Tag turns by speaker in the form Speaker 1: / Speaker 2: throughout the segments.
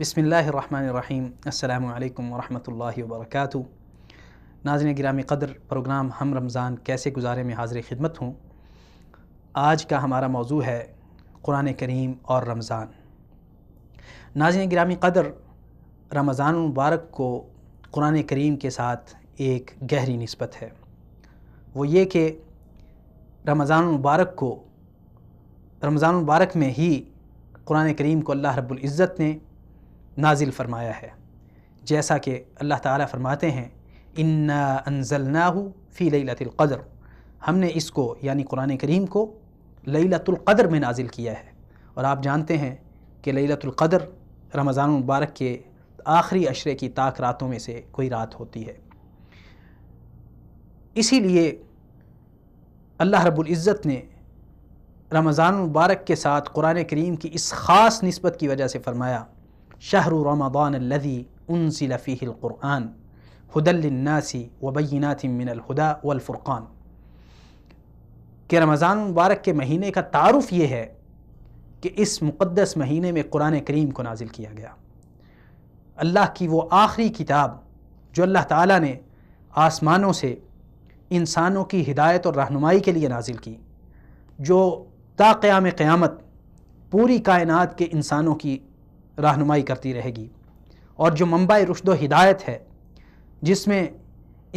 Speaker 1: بسم اللہ الرحمن الرحیم۔ السلام علیکم ورحمۃ اللہ وبرکاتہ۔ ناظرین گرامی قدر، پروگرام ہم رمضان کیسے گزارے میں حاضر خدمت ہوں۔ آج کا ہمارا موضوع ہے قرآن کریم اور رمضان۔ ناظرین گرامی قدر، رمضان المبارک کو قرآن کریم کے ساتھ ایک گہری نسبت ہے۔ وہ یہ کہ رمضان المبارک میں ہی قرآن کریم کو اللہ رب العزت نے نازل فرمایا ہے، جیسا کہ اللہ تعالیٰ فرماتے ہیں انا انزلناہ فی لیلۃ القدر، ہم نے اس کو یعنی قرآن کریم کو لیلۃ القدر میں نازل کیا ہے۔ اور آپ جانتے ہیں کہ لیلۃ القدر رمضان المبارک کے آخری عشرے کی طاق راتوں میں سے کوئی رات ہوتی ہے۔ اسی لیے اللہ رب العزت نے رمضان المبارک کے ساتھ قرآن کریم کی اس خاص نسبت کی وجہ سے فرمایا شہر رمضان الذی انزل فیہ القرآن ھدی للناس وبینات من الھدی والفرقان، کہ رمضان المبارک کے مہینے کا تعارف یہ ہے کہ اس مقدس مہینے میں قرآن کریم کو نازل کیا گیا۔ اللہ کی وہ آخری کتاب جو اللہ تعالیٰ نے آسمانوں سے انسانوں کی ہدایت اور رہنمائی کے لیے نازل کی، جو تا قیام قیامت پوری کائنات کے انسانوں کی رہنمائی کرتی رہے گی، اور جو منبع رشد و ہدایت ہے، جس میں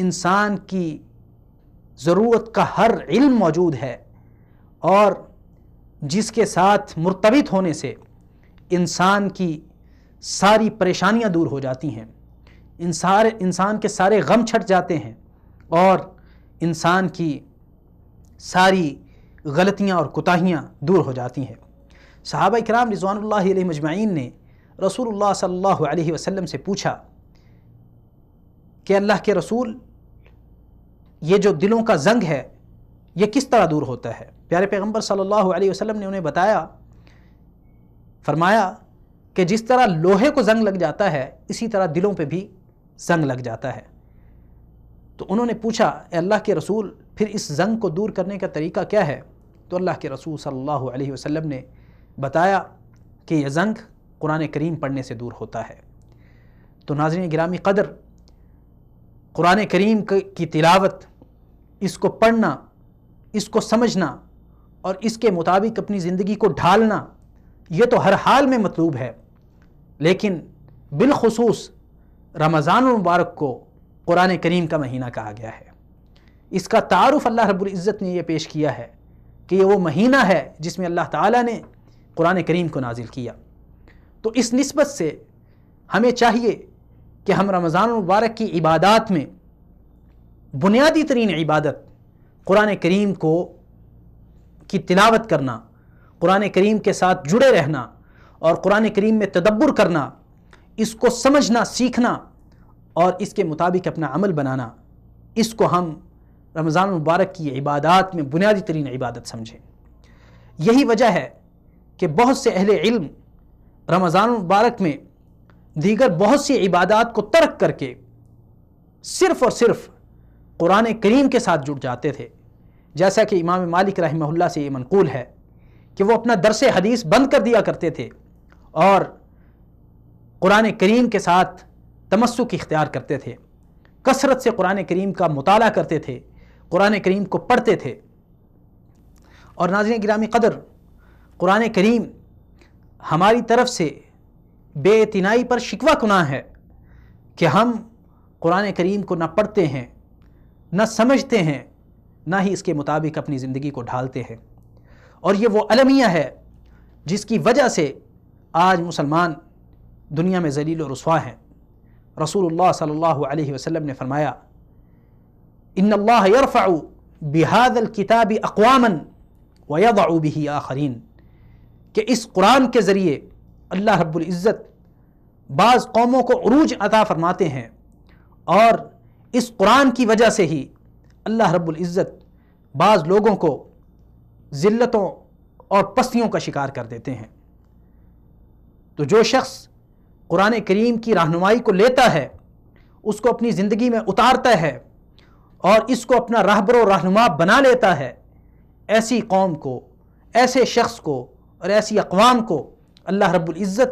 Speaker 1: انسان کی ضرورت کا ہر علم موجود ہے، اور جس کے ساتھ مرتبط ہونے سے انسان کی ساری پریشانیاں دور ہو جاتی ہیں، انسان کے سارے غم چھٹ جاتے ہیں، اور انسان کی ساری غلطیاں اور کوتاہیاں دور ہو جاتی ہیں۔ صحابہ کرام رضوان اللہ علیہ مجمعین نے رسول اللہ صلی اللہ علیہ وسلم سے پوچھا کہ اللہ کے رسول، یہ جو دلوں کا زنگ ہے یہ کس طرح دور ہوتا ہے؟ پیارے پیغمبر صلی اللہ علیہ وسلم نے انہیں بتایا، فرمایا کہ جس طرح لوہے کو زنگ لگ جاتا ہے اسی طرح دلوں پہ بھی زنگ لگ جاتا ہے۔ تو انہوں نے پوچھا اے اللہ کے رسول، پھر اس زنگ کو دور کرنے کا طریقہ کیا ہے؟ تو اللہ کے رسول صلی اللہ علیہ وسلم نے بتایا کہ یہ زنگ قرآن کریم پڑھنے سے دور ہوتا ہے۔ تو ناظرین گرامی قدر، قرآن کریم کی تلاوت، اس کو پڑھنا، اس کو سمجھنا اور اس کے مطابق اپنی زندگی کو ڈھالنا، یہ تو ہر حال میں مطلوب ہے، لیکن بالخصوص رمضان المبارک کو قرآن کریم کا مہینہ کہا گیا ہے۔ اس کا تعارف اللہ رب العزت نے یہ پیش کیا ہے کہ یہ وہ مہینہ ہے جس میں اللہ تعالیٰ نے قرآن کریم کو نازل کیا۔ تو اس نسبت سے ہمیں چاہیے کہ ہم رمضان المبارک کی عبادات میں بنیادی ترین عبادت قرآن کریم کی تلاوت کرنا، قرآن کریم کے ساتھ جڑے رہنا اور قرآن کریم میں تدبر کرنا، اس کو سمجھنا، سیکھنا اور اس کے مطابق اپنا عمل بنانا، اس کو ہم رمضان المبارک کی عبادات میں بنیادی ترین عبادت سمجھیں۔ یہی وجہ ہے کہ بہت سے اہل علم رمضان المبارک میں دیگر بہت سی عبادات کو ترک کر کے صرف اور صرف قرآن کریم کے ساتھ جڑ جاتے تھے، جیسا کہ امام مالک رحمہ اللہ سے یہ منقول ہے کہ وہ اپنا درس حدیث بند کر دیا کرتے تھے اور قرآن کریم کے ساتھ تمسک اختیار کرتے تھے، کثرت سے قرآن کریم کا مطالعہ کرتے تھے، قرآن کریم کو پڑھتے تھے۔ اور ناظرین گرامی قدر، قرآن کریم ہماری طرف سے بے اعتنائی پر شکوہ گناہ ہے کہ ہم قرآن کریم کو نہ پڑھتے ہیں، نہ سمجھتے ہیں، نہ ہی اس کے مطابق اپنی زندگی کو ڈھالتے ہیں۔ اور یہ وہ المیہ ہے جس کی وجہ سے آج مسلمان دنیا میں ذلیل و رسوا ہیں۔ رسول اللہ صلی اللہ علیہ وسلم نے فرمایا ان اللہ یرفع بہذا الکتاب اقواما ویضع بہ آخرین، کہ اس قرآن کے ذریعے اللہ رب العزت بعض قوموں کو عروج عطا فرماتے ہیں، اور اس قرآن کی وجہ سے ہی اللہ رب العزت بعض لوگوں کو ذلتوں اور پستیوں کا شکار کر دیتے ہیں۔ تو جو شخص قرآن کریم کی رہنمائی کو لیتا ہے، اس کو اپنی زندگی میں اتارتا ہے اور اس کو اپنا راہبر و رہنما بنا لیتا ہے، ایسی قوم کو، ایسے شخص کو اور ایسی اقوام کو اللہ رب العزت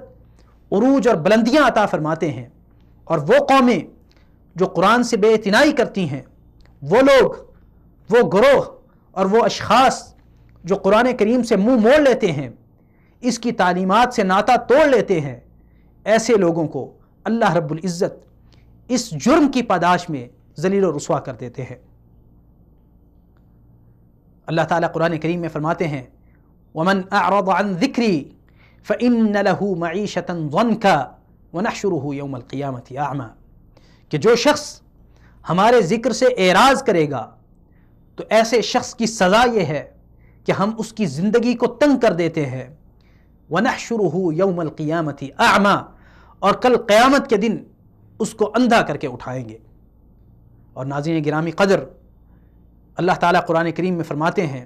Speaker 1: عروج اور بلندیاں عطا فرماتے ہیں، اور وہ قومیں جو قرآن سے بے اعتنائی کرتی ہیں، وہ لوگ، وہ گروہ اور وہ اشخاص جو قرآن کریم سے منہ موڑ لیتے ہیں، اس کی تعلیمات سے ناطہ توڑ لیتے ہیں، ایسے لوگوں کو اللہ رب العزت اس جرم کی پاداش میں ذلیل و رسوا کر دیتے ہیں۔ اللہ تعالیٰ قرآن کریم میں فرماتے ہیں وَمَنْ أَعْرَضَ عَنْ ذِكْرِي فَإِنَّ لَهُ مَعِيشَةً ضَنْكَ وَنَحْشُرُهُ يَوْمَ الْقِيَامَةِ أَعْمَى، کہ جو شخص ہمارے ذکر سے اعراض کرے گا تو ایسے شخص کی سزا یہ ہے کہ ہم اس کی زندگی کو تنگ کر دیتے ہیں، وَنَحْشُرُهُ يَوْمَ الْقِيَامَةِ أَعْمَى، اور کل قیامت کے دن اس کو اندھا کر کے اٹھائیں گے۔ اور ناظرین گرامی قدر، اللہ تعالیٰ قرآن کریم میں فرماتے ہیں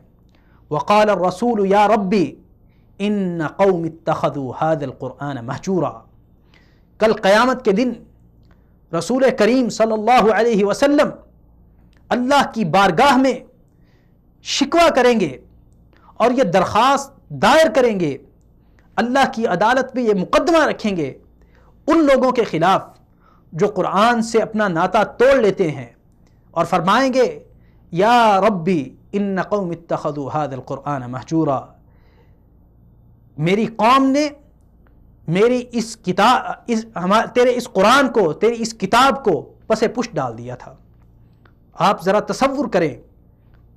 Speaker 1: وقال الرسول یا ربی ان قوم اتخذوا هذا القرآن مہجورا، کل قیامت کے دن رسول کریم صلی اللہ علیہ وسلم اللہ کی بارگاہ میں شکوہ کریں گے اور یہ درخواست دائر کریں گے، اللہ کی عدالت میں یہ مقدمہ رکھیں گے ان لوگوں کے خلاف جو قرآن سے اپنا ناطہ توڑ لیتے ہیں، اور فرمائیں گے یا ربی ان قوم اتخذوا هذا القرآن مہجورا، میری قوم نے میری اس کتاب تیرے اس قرآن کو، تیری اس کتاب کو پس پشت ڈال دیا تھا۔ آپ ذرا تصور کریں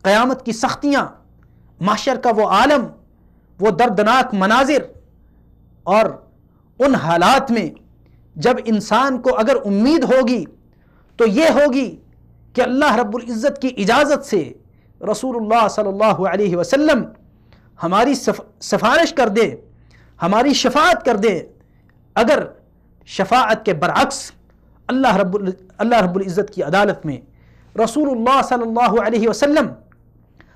Speaker 1: قیامت کی سختیاں، محشر کا وہ عالم، وہ دردناک مناظر، اور ان حالات میں جب انسان کو اگر امید ہوگی تو یہ ہوگی کہ اللہ رب العزت کی اجازت سے رسول اللہ صلی اللہ علیہ وسلم ہماری سفارش کر دے، ہماری شفاعت کر دے۔ اگر شفاعت کے برعکس اللہ رب العزت کی عدالت میں رسول اللہ صلی اللہ علیہ وسلم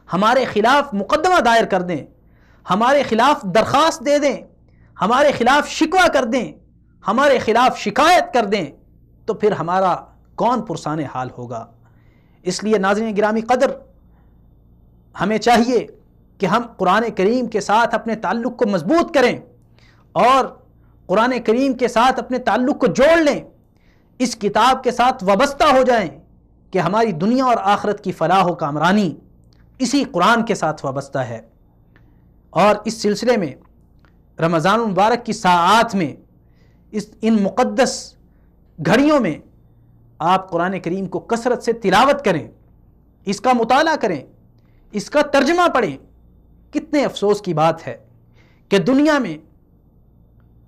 Speaker 1: ہمارے خلاف مقدمہ دائر کر دیں، ہمارے خلاف درخواست دے دیں، ہمارے خلاف شکوہ کر دیں، ہمارے خلاف شکایت کر دیں، تو پھر ہمارا کون پرسان حال ہوگا۔ اس لیے ناظرین گرامی قدر، ہمیں چاہیے کہ ہم قرآن کریم کے ساتھ اپنے تعلق کو مضبوط کریں اور قرآن کریم کے ساتھ اپنے تعلق کو جوڑ لیں، اس کتاب کے ساتھ وابستہ ہو جائیں کہ ہماری دنیا اور آخرت کی فلاح و کامرانی اسی قرآن کے ساتھ وابستہ ہے۔ اور اس سلسلے میں رمضان المبارک کی ساعات میں، ان مقدس گھڑیوں میں آپ قرآن کریم کو کثرت سے تلاوت کریں، اس کا مطالعہ کریں، اس کا ترجمہ پڑھیں۔ کتنے افسوس کی بات ہے کہ دنیا میں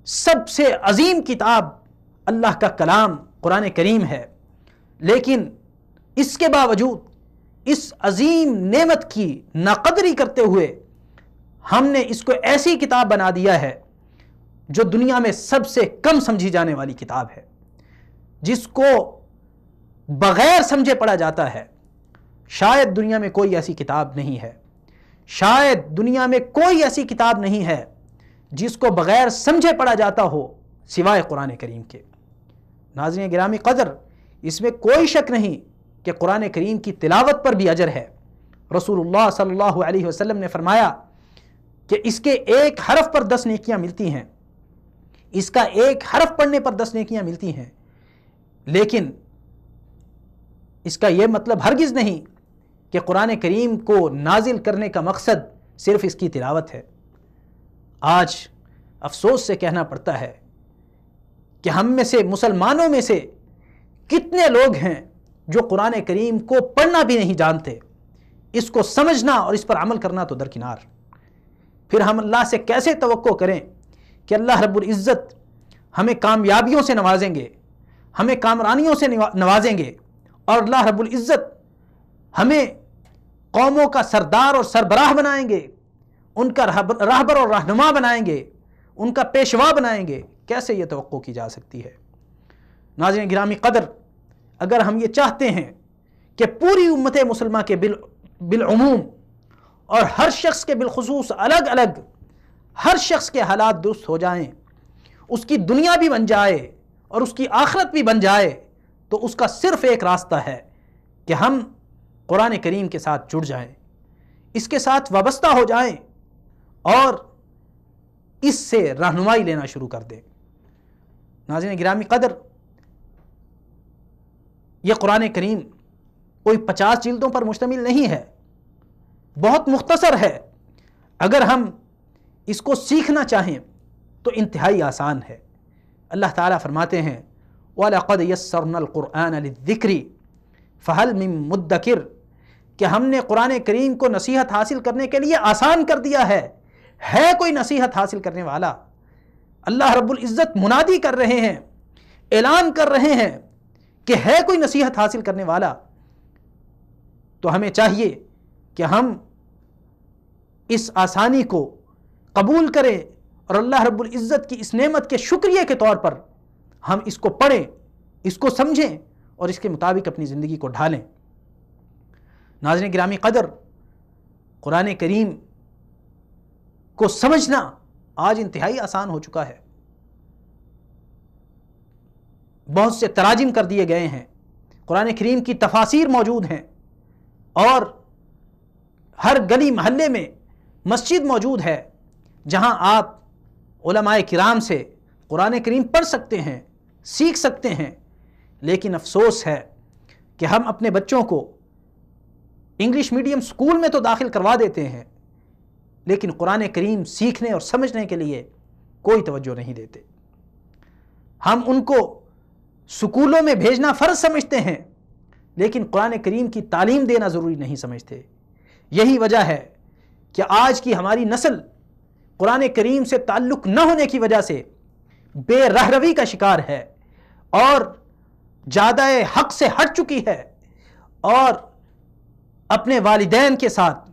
Speaker 1: سب سے عظیم کتاب اللہ کا کلام قرآن کریم ہے، لیکن اس کے باوجود اس عظیم نعمت کی ناقدری کرتے ہوئے ہم نے اس کو ایسی کتاب بنا دیا ہے جو دنیا میں سب سے کم سمجھی جانے والی کتاب ہے، جس کو بغیر سمجھے پڑھا جاتا ہے۔ شاید دنیا میں کوئی ایسی کتاب نہیں ہے، شاید دنیا میں کوئی ایسی کتاب نہیں ہے جس کو بغیر سمجھے پڑھا جاتا ہو سوائے قرآن کریم کے۔ ناظرین گرامی قدر، اس میں کوئی شک نہیں کہ قرآن کریم کی تلاوت پر بھی اجر ہے۔ رسول اللہ صلی اللہ علیہ وسلم نے فرمایا کہ اس کے ایک حرف پر 10 نیکیاں ملتی ہیں، اس کا ایک حرف پڑھنے پر 10 نیکیاں ملتی ہیں، لیکن اس کا یہ مطلب ہرگز نہیں کہ قرآن کریم کو نازل کرنے کا مقصد صرف اس کی تلاوت ہے۔ آج افسوس سے کہنا پڑتا ہے کہ ہم میں سے، مسلمانوں میں سے کتنے لوگ ہیں جو قرآن کریم کو پڑھنا بھی نہیں جانتے، اس کو سمجھنا اور اس پر عمل کرنا تو درکنار۔ پھر ہم اللہ سے کیسے توقع کریں کہ اللہ رب العزت ہمیں کامیابیوں سے نوازیں گے، ہمیں کامرانیوں سے نوازیں گے، اور اللہ رب العزت ہمیں قوموں کا سردار اور سربراہ بنائیں گے، ان کا راہبر اور رہنما بنائیں گے، ان کا پیشوا بنائیں گے؟ کیسے یہ توقع کی جا سکتی ہے؟ ناظرین گرامی قدر، اگر ہم یہ چاہتے ہیں کہ پوری امت مسلمہ کے بالعموم اور ہر شخص کے بالخصوص الگ الگ ہر شخص کے حالات درست ہو جائیں، اس کی دنیا بھی بن جائے اور اس کی آخرت بھی بن جائے، تو اس کا صرف ایک راستہ ہے کہ ہم قرآن کریم کے ساتھ جڑ جائیں، اس کے ساتھ وابستہ ہو جائیں اور اس سے رہنمائی لینا شروع کر دیں۔ ناظرین گرامی قدر، یہ قرآن کریم کوئی 50 جلدوں پر مشتمل نہیں ہے، بہت مختصر ہے۔ اگر ہم اس کو سیکھنا چاہیں تو انتہائی آسان ہے۔ اللہ تعالیٰ فرماتے ہیں وَلَقَدْ يَسَّرْنَا الْقُرْآنَ لِلذِّكْرِ فَهَلْ مِن مُدَّكِرٍ، کہ ہم نے قرآن کریم کو نصیحت حاصل کرنے کے لیے آسان کر دیا ہے کوئی نصیحت حاصل کرنے والا؟ اللہ رب العزت منادی کر رہے ہیں، اعلان کر رہے ہیں کہ ہے کوئی نصیحت حاصل کرنے والا؟ تو ہمیں چاہیے کہ ہم اس آسانی کو قبول کریں اور اللہ رب العزت کی اس نعمت کے شکریہ کے طور پر ہم اس کو پڑھیں، اس کو سمجھیں اور اس کے مطابق اپنی زندگی کو ڈھالیں۔ ناظرین گرامی قدر، قرآن کریم کو سمجھنا آج انتہائی آسان ہو چکا ہے۔ بہت سے تراجم کر دیے گئے ہیں، قرآن کریم کی تفاسیر موجود ہیں، اور ہر گلی محلے میں مسجد موجود ہے جہاں آپ علماء کرام سے قرآن کریم پڑھ سکتے ہیں، سیکھ سکتے ہیں۔ لیکن افسوس ہے کہ ہم اپنے بچوں کو انگلش میڈیم سکول میں تو داخل کروا دیتے ہیں، لیکن قرآن کریم سیکھنے اور سمجھنے کے لیے کوئی توجہ نہیں دیتے۔ ہم ان کو سکولوں میں بھیجنا فرض سمجھتے ہیں، لیکن قرآن کریم کی تعلیم دینا ضروری نہیں سمجھتے۔ یہی وجہ ہے کہ آج کی ہماری نسل قرآن کریم سے تعلق نہ ہونے کی وجہ سے بے رہروی کا شکار ہے اور زیادہ حق سے ہٹ چکی ہے، اور اپنے والدین کے ساتھ،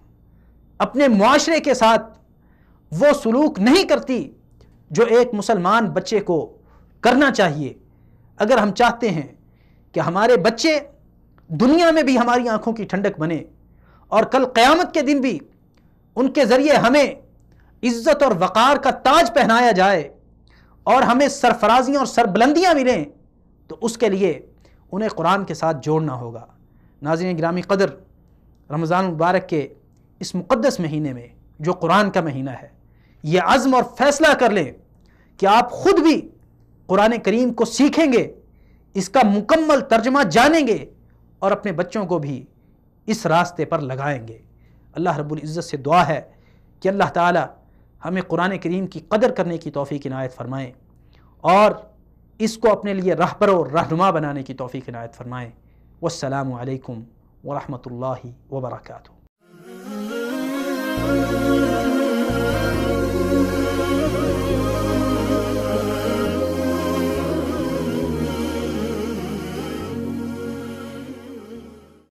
Speaker 1: اپنے معاشرے کے ساتھ وہ سلوک نہیں کرتی جو ایک مسلمان بچے کو کرنا چاہیے۔ اگر ہم چاہتے ہیں کہ ہمارے بچے دنیا میں بھی ہماری آنکھوں کی ٹھنڈک بنے اور کل قیامت کے دن بھی ان کے ذریعے ہمیں عزت اور وقار کا تاج پہنایا جائے اور ہمیں سرفرازیاں اور سربلندیاں ملیں، تو اس کے لیے انہیں قرآن کے ساتھ جوڑنا ہوگا۔ ناظرین گرامی قدر، رمضان المبارک کے اس مقدس مہینے میں جو قرآن کا مہینہ ہے، یہ عزم اور فیصلہ کر لیں کہ آپ خود بھی قرآن کریم کو سیکھیں گے، اس کا مکمل ترجمہ جانیں گے اور اپنے بچوں کو بھی اس راستے پر لگائیں گے۔ اللہ رب العزت سے دعا ہے کہ اللہ تعالی ہمیں قرآن کریم کی قدر کرنے کی توفیق عنایت فرمائیں اور اس کو اپنے لیے رہبر و رہنما بنانے کی توفیق عنایت فرمائیں۔ والسلام علیکم ورحمۃ اللہ وبرکاتہ۔